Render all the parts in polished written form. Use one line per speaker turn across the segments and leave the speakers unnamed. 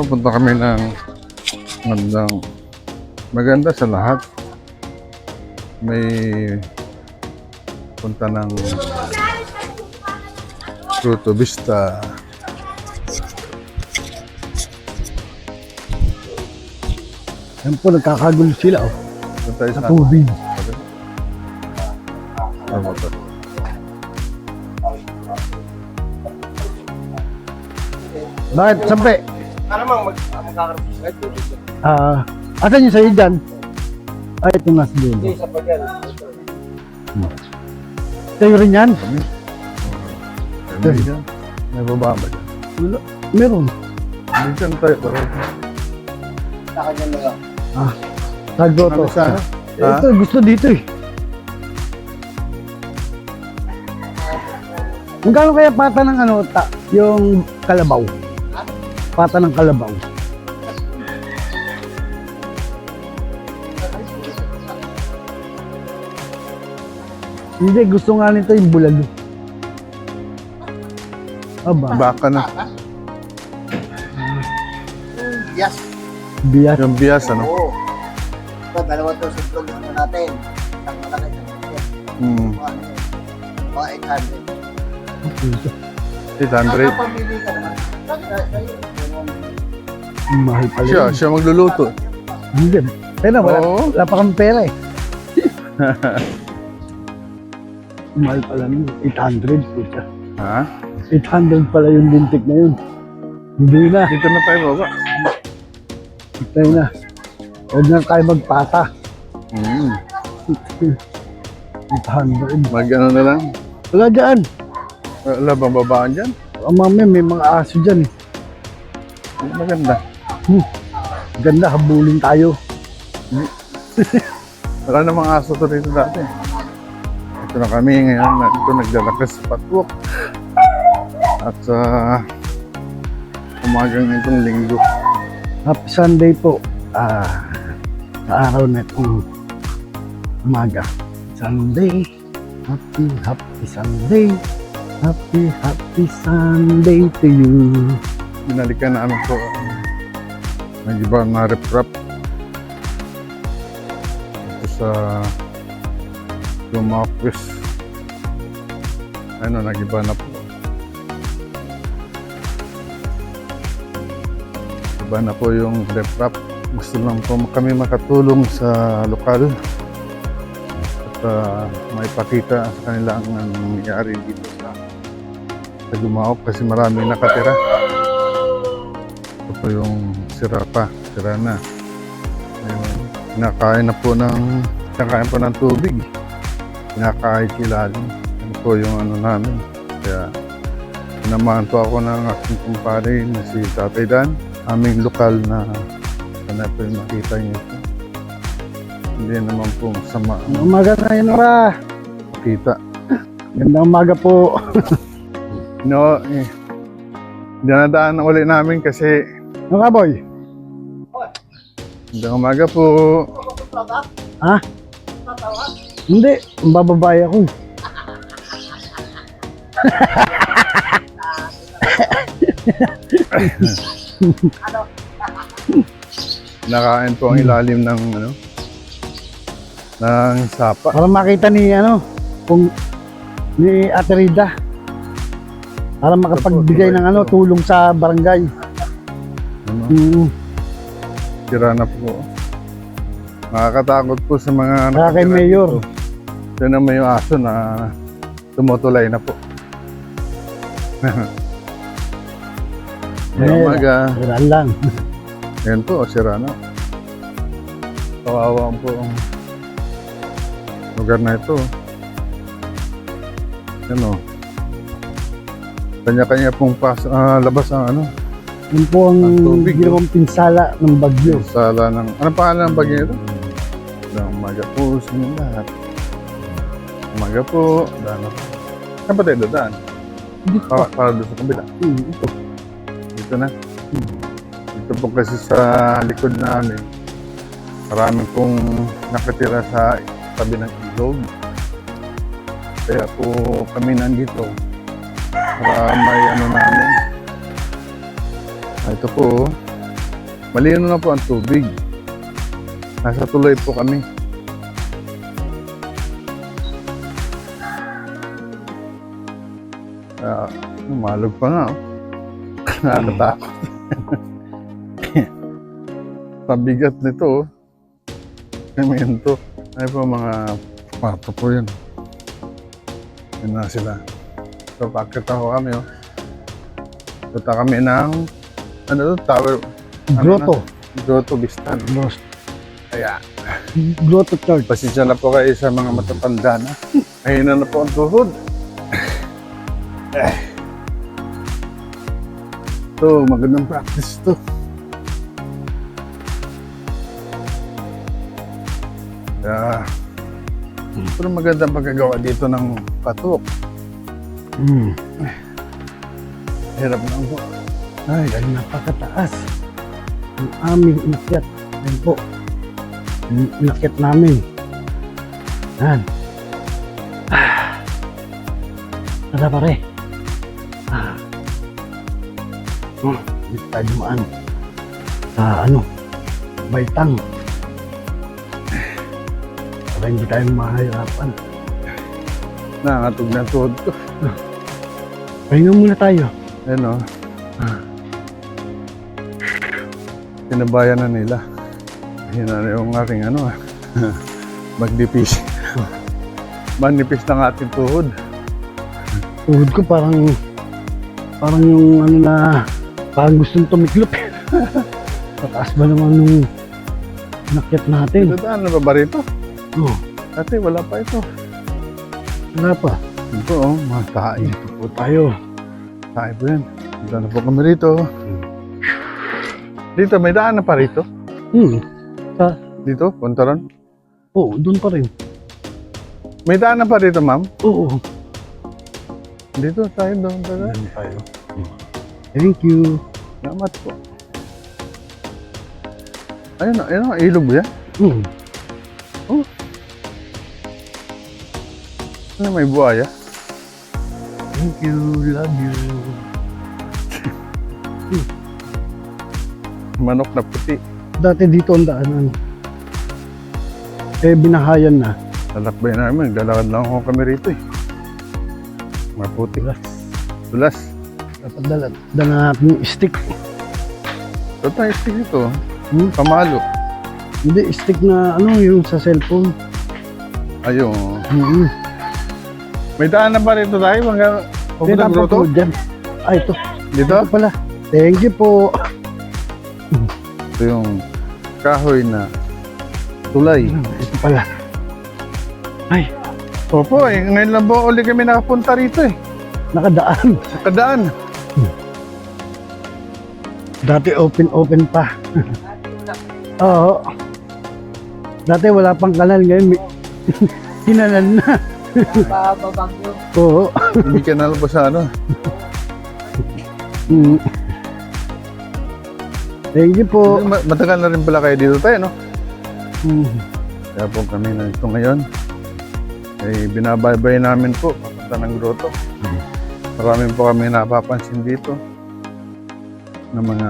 Pupunta kami ng maganda sa lahat. May punta ng Fruto Vista.
Yan po, nagkakagulo sila
Doon tayo
sa tubig.
Ano to?
Bakit? Sampe?
Ano mang magkakaroon?
Asan yung sa'yo dyan? Ay, ito nasa doon.
Hindi, sa pagyan.
Sa'yo rin yan?
May dyan. May baba ba dyan?
Wala. Meron.
May dyan tayo.
Sa kanya na lang.
Tago to.
Ano sana?
Ito, gusto dito eh. Magkano kaya pata ng ano, yung kalabaw? Pata ng kalabaw. Hindi, gusto nga nito yung bulalo. Aba,
Baka na.
Yes.
biyak.
Yung bias, ano?
Oo. Ito, dalawa to sa tulog na natin. Ang malaki na.
Hmm.
Mga 800.
800.
Pamili ka naman.
Mahal pala.
Siya magluluto.
Hindi. Pero
Oo.
wala pa kang pera eh. Mahal pala nun. 800 po siya.
Ha?
800 pala yung lintik na yun. Hindi na.
Dito na tayo baba.
Tayo na. Huwag na tayo magpata.
Hmm.
800.
Mag ano na lang.
Wala dyan.
Wala bang babaan dyan?
Mamaya may mga aso dyan.
Maganda.
Ganda, habulin tayo.
Wala namang aso to dito dati. Ito na kami ngayon. Ito naglalakas sa patwok. At sa umagang itong linggo.
Happy Sunday po. Sa araw na itong umaga. Sunday. Happy Sunday. Happy Sunday to you.
Binalikan namin po nag-iba na rep-rap ito sa Lumakwis. Ano, nag-iba na po. Iba na po yung rep-rap. Gusto lang po kami makatulong sa lokal at maipakita sa kanila ang nangyari dito sa Gumaok kasi maraming nakatira. Ito po yung sira na. Ayun, kinakain po ng tubig. Kinakain ilalim. Ano po yung ano namin. Kaya sinamahan po ako ng aking kumpare na si Tatay Dan. Aming lokal na sana po yung makita niyo ito. Hindi naman po masama
Umaga na yun ba?
kita.
Gandang umaga po.
No, dinadaan ulit namin kasi
Mga boy.
hanggang umaga po.
Ha? Hindi. Bababay ako.
Nakain po ang ilalim ng ng sapa.
Para makita ni ni Ate Rida. Para makapagbigay ng tulong sa barangay.
Ano, sira na po. Nakakatakot po sa mga
Kaya kay
nakatira
Mayor.
dito. Yun naman yung aso na tumutulay na po. Ngayong umaga.
Wala lang.
Ayan po, sira na. Kawawa po ang lugar na ito. Ano? Kanya-kanya pong labas ang
Yun po ang
Ang tubig,
ginawang pinsala ng bagyo.
sala ng... Anong pangalan ng bagyo ito? Umaga po sa inyong lahat. Umaga po. Daan ako. Saan ba tayo dadaan? Para doon sa kabila.
Ito.
Dito na. Dito po kasi sa likod namin. Marami pong nakatira sa tabi ng ilog. Kaya po kami nandito para may namin. Ito po. Malino na po ang tubig. Nasa tuloy po kami. Malog pa nga. Nakakatakot. Pabigat nito. Semento. Ay po mga pato po yun. Yan na sila. So, pakit ako kami. Punta kami ng tower.
Grotto.
Grotto Bistan. Kaya,
Grotto Church.
pasensya na po kayo sa mga matatanda na. Mahina na po ang tuhod. So, magandang practice to. Kaya, pero magandang pagkagawa dito ng patok. Hirap lang po.
Ay, napakataas. Ang aming inakyat. Yan po. Yung inakyat namin. Yan. Tara pare. Dito tayo dumaan. Sa Baitang. Para hindi tayo mahirapan.
Nakakatog na ang tuhod ko.
Pahinga muna tayo.
Ayun o. Pinabayan na nila. Yun na yung aking magdipis. Manipis ng ating tuhod.
Tuhod ko parang yung parang gustong tumiklop. Pataas ba naman nung inakyat natin?
Dadaan na ba rito?
Oo.
Dati wala pa ito.
Wala pa.
Ito mga tae.
Dito po tayo.
Tae po yan. Dito na po kami rito. Dito, may daan na pa rito? Dito, punta ron?
Oo, doon pa rin.
May daan na pa rito, ma'am?
Oo.
Dito, tayo doon.
Doon tayo. Thank you.
Salamat po. Ayun, ilog ba yan? Ano, may buhaya?
Thank you. Love you.
Manok na puti.
Dati dito ang daanan. Binahayan na.
Lalakbay namin, naglalakad lang ako kami rito eh. Maputi. Tulas.
Dapat dala natin yung stick.
Ito tayo stick ito.
Hmm?
Pamalo.
Hindi, stick na yung sa cellphone.
Ayun.
Mm-hmm.
May daan na pa rito tayo. Papunta grotto?
Dyan. Ito.
Dito?
Ito pala. Thank you po.
Ito yung kahoy na tulay.
Ito pala. Ay,
Opo ngayon lang po uli kami nakapunta rito eh.
nakadaan.
Nakadaan.
Dati open pa. Oo. Dati wala pang kanal, ngayon may sinanal na.
Bababagyo.
Oo.
Hindi ka na po sa
Mm. Thank you po.
Matagal na rin pala kayo dito tayo, no?
Mm.
Kaya po kami na ito ngayon. Binabaybay namin po papunta ng grotto. Marami po kami napapansin dito ng mga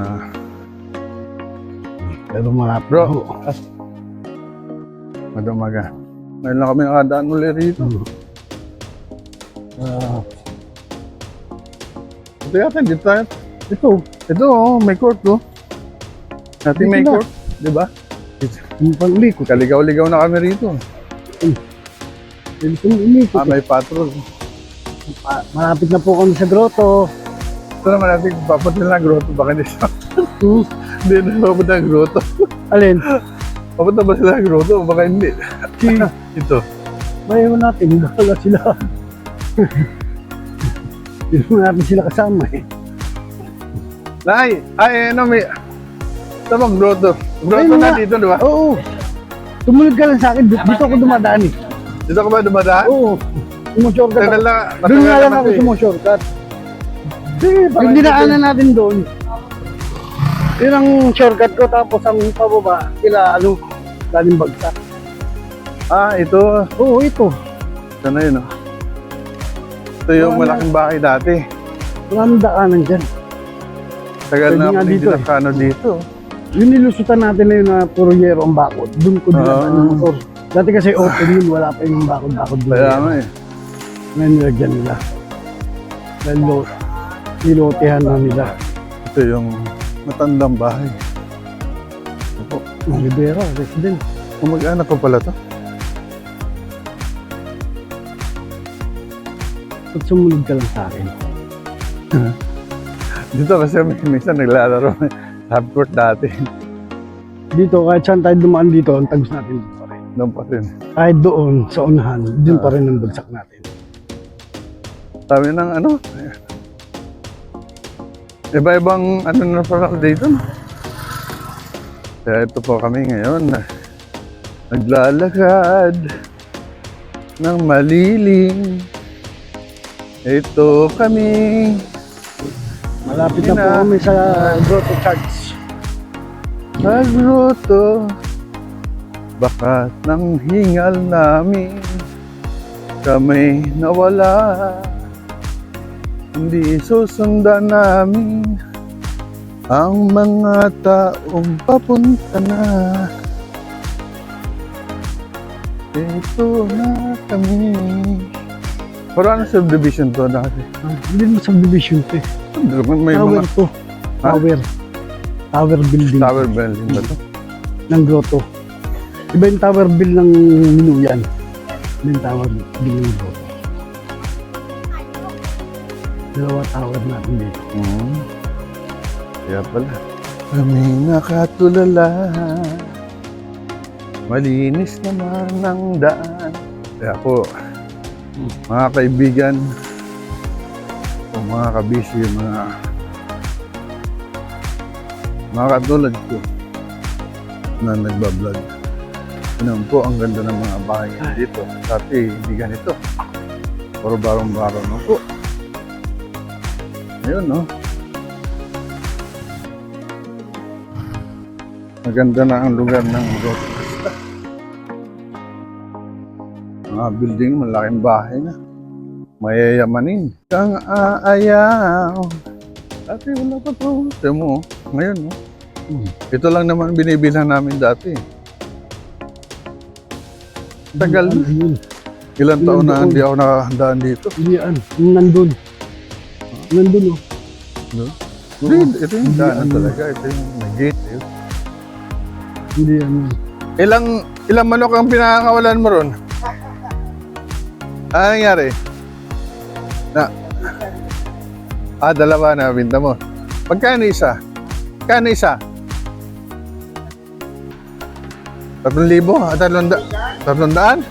Pero malapit.
bro. Maga. Ngayon lang kami nakadaan ulit rito. Ito yata, dito tayo. Ito, may court, oh. Dati may
Dito na.
court, di ba?
Yung pang-ulikot.
Kaligaw-ligaw na kami rito.
Yung pang-ulikot.
May patrol.
Malapit na po kami sa grotto.
Ito naman natin, papunta na ng grotto. Baka hindi siya. Hindi na papunta ng grotto.
Alin?
Papunta ba sila ng grotto? Baka hindi. Ito.
Bayaw natin. Bahala sila. Hindi mo natin sila kasama eh.
Nay! Ay, may... Ito bang grotto? Grotto
Ayun
na
nga.
dito, di ba?
Oo. Tumunod ka lang sa akin. Dito ako dumadaan eh.
Dito ka ba dumadaan?
Oo. Sumushortcut
Tagal
ako.
na.
Doon nga lang
naman
ako
to eh.
sumushortcut.
Hindi, parang
Yung
dito.
dinaanan natin doon. Yun ang shortcut ko. Tapos ang pababa, galing bagsak.
Ah, ito.
Oo, ito.
Ito na yun, oh. Ito yung
Wala.
malaking bahay dati.
Maraming daanan dyan.
Tagal
Pwede
na
nga
ako hindi
dito eh.
nakano dito.
Yung nilusutan natin na yun na puro yero ang bakod. Doon ko dinadaan ng motor. Dati kasi open yun, wala pa yung bakod-bakod doon.
Kaya nga eh.
Ngayon nilagyan nila. Dahil nilotehan na nila.
Ito yung matandang bahay. Opo.
Rivera, resident.
Mag-anak ko pala to.
Pag sumunod ka lang sa akin.
Dito kasi minsan naglalaro. Half court dati.
Dito, kahit saan tayo dumaan dito, ang tagos natin dito pa rin.
Doon pa rin.
Kahit doon, sa unahan, dun pa rin ang bagsak natin.
Sabi ng ano, iba-ibang ano na pala dito. No? Kaya ito po kami ngayon. Naglalakad ng malilim. Ito kami.
Malapit na po kami sa Grotto Church.
Nagluto. Bakat ng hingal namin. Kami nawala. Hindi susundan namin ang mga taong papunta na. Ito na kami. Parang subdivision to dati.
Hindi mo subdivision to eh.
May
Tower
mga
to. Tower. Tower building.
tower building ba to?
Ng grotto. Iba yung tower bill ng Minuyan. Iba yung tower bill ng grotto. Dalawa tower natin dito.
Kaya pala. Kami nakatulala. Malinis naman ang daan. Kaya po, mga kaibigan, o mga kabisyo, mga katulad ko na nagbablog. Yun po, ang ganda ng mga bahay dito. Dati, hindi ganito. Puro barong-barong na po. Ayun, no? Maganda na ang lugar ng Rochester. Mga building, malaking bahay na. Mayayamanin. Kang aayaw. Dati wala pa to. Ito mo, ngayon, no? Ito lang naman binibilang namin dati. Tagal na.
Ayun.
Ilang taon na hindi ako nakahandaan dito.
Hindi yan. Yung nandun. Nandun oh.
No? Hindi, ito yung daanan talaga. Ito yung may gate. Eh.
Hindi yan.
Ilang manok ang pinakakawalan mo ron? Ano nangyari? Dalawa na binta mo. Magkano isa? Magkano isa? 3,000? 300?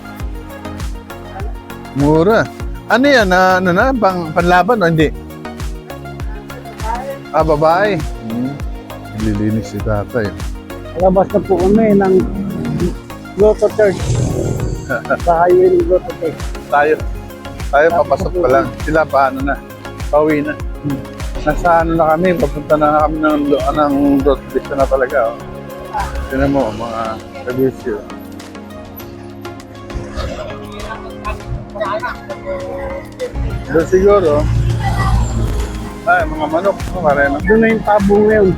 Mura. Ano yan? Panlaban o hindi? Babae. Lilinis si tatay.
Labas na po kami ng Grotto Church. Sa highway ng Grotto Church.
Tayo papasok pa lang. Sila paano na? Pauwi na. Nasa ano na kami, papunta na kami ng road trip na talaga. Oh. Tinan mo, mga kabisyo. Doon siguro, mga manok, marena.
Doon na yung tabo ngayon.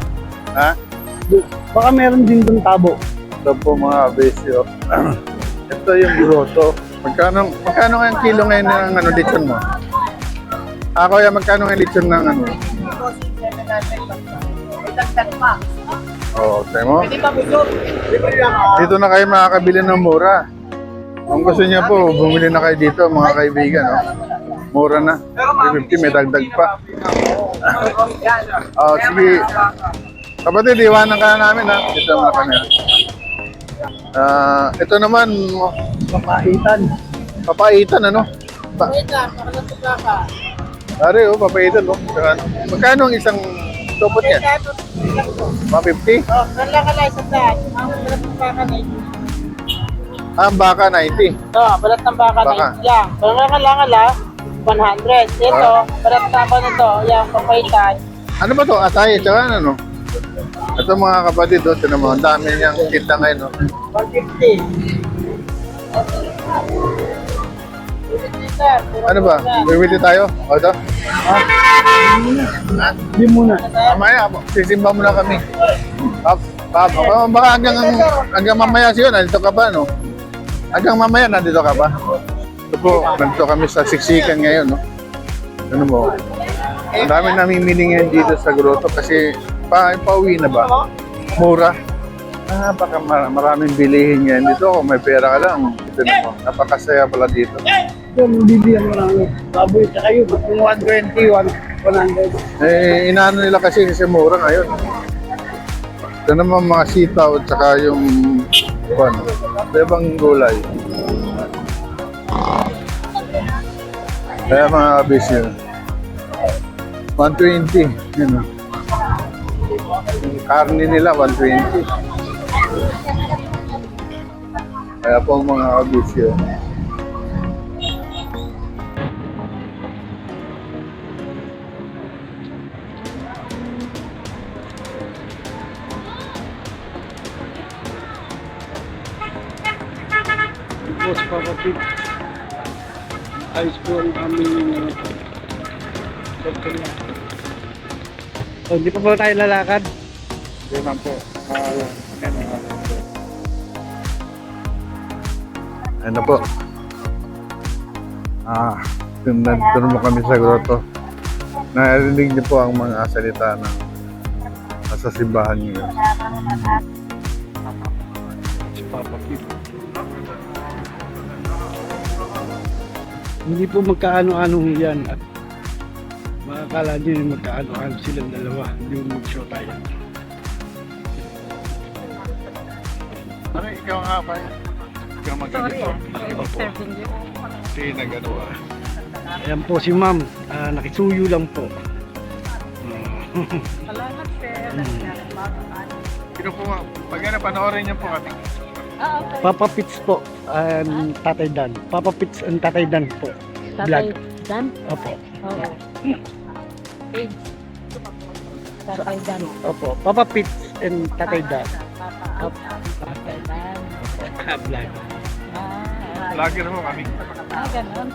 Ha?
Baka meron din doon tabo.
Ito po mga kabisyo. Ito yung grotto. Magkano nga yung kilo ngayon ng lechon mo? Kuya, magkano nga yung lechon ng ano? Oo, tayo mo? Dito na kayo makakabili ng mura. Kung gusto niya po, bumili na kayo dito mga kaibigan. Oh. Mura na. 350, may dagdag pa. Sige. Kapatid, iwanan ka na namin ha. Dito muna kami ha. Ito naman, papaitan ano? Pare, papaitan no? Magkano ang isang topot yan? 150? Ang baka 90.
Balat ng baka
Baka.
90 lang. Kung kailangan 100. Ito, balat tama na to. Yan, papaitan.
Ano ba to? Atay, tsaka ano? Ito mga kapatid, tinan mo, ang dami niyang kita ngayon. No?
150.
Ano ba? Bibili tayo? O ito?
Hindi muna.
Mamaya, sisimba muna kami. Up. Baka hanggang mamaya siya, nandito ka ba, no? Hanggang mamaya, nandito ka ba? Ito po, nandito kami sa siksikan ngayon, no? Ano mo? Ang dami namimili ngayon dito sa grotto kasi pauwi na ba? Mura. Baka maraming bilihin ngayon dito. Kung may pera ka lang, ito na mo. Napakasaya pala dito.
Yung bibigyan mo lang baboy sa kayo. Kung 120, 100.
Inaano nila kasi mura ngayon. Ito naman mga sitaw at saka yung bebang gulay. Kaya mga kabisyo, 120. Yun, yung karne nila, 120. Kaya po mga kabisyo.
Boss Papa Pip. Ayos po ang aming hindi pa po tayo lalakad.
Hindi man po. Ano po? Nandito mo kami sa grotto. Narinig niyo po ang mga salita ng sa simbahan niyo.
Si Papa Pip. Hindi po magkaano-ano yan at makakala nyo yung magkaano-ano silang dalawa yung mag-show tayo.
Ano, ikaw nga pa? Ikaw mag-ganito. Hindi nagagawa.
Ayan po si ma'am, nakisuyo lang po.
Salamat, sir.
Sino po, pag panoorin niyo po kami.
Papa Pits po, and Tatay Dan. Papa Pits and Tatay Dan po.
Tatay
Vlog.
Dan?
Opo.
Oo. Page. Tatay Dan.
Opo. Papa Pits and Tatay Dan. Opo.
Tatay Dan.
Vlog.
Vlogger mo kami.
Ganon.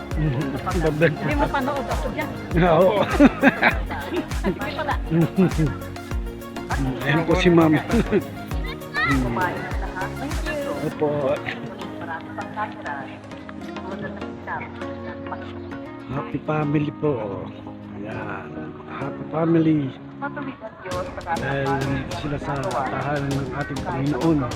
Vlog.
Hindi mo panood ako dyan.
Oo.
Sige pala.
Ayan po si ma'am.
Thank you.
Opo. Happy family po. Ayan. Happy family. Dahil sila sa tahanan ng ating Panginoon.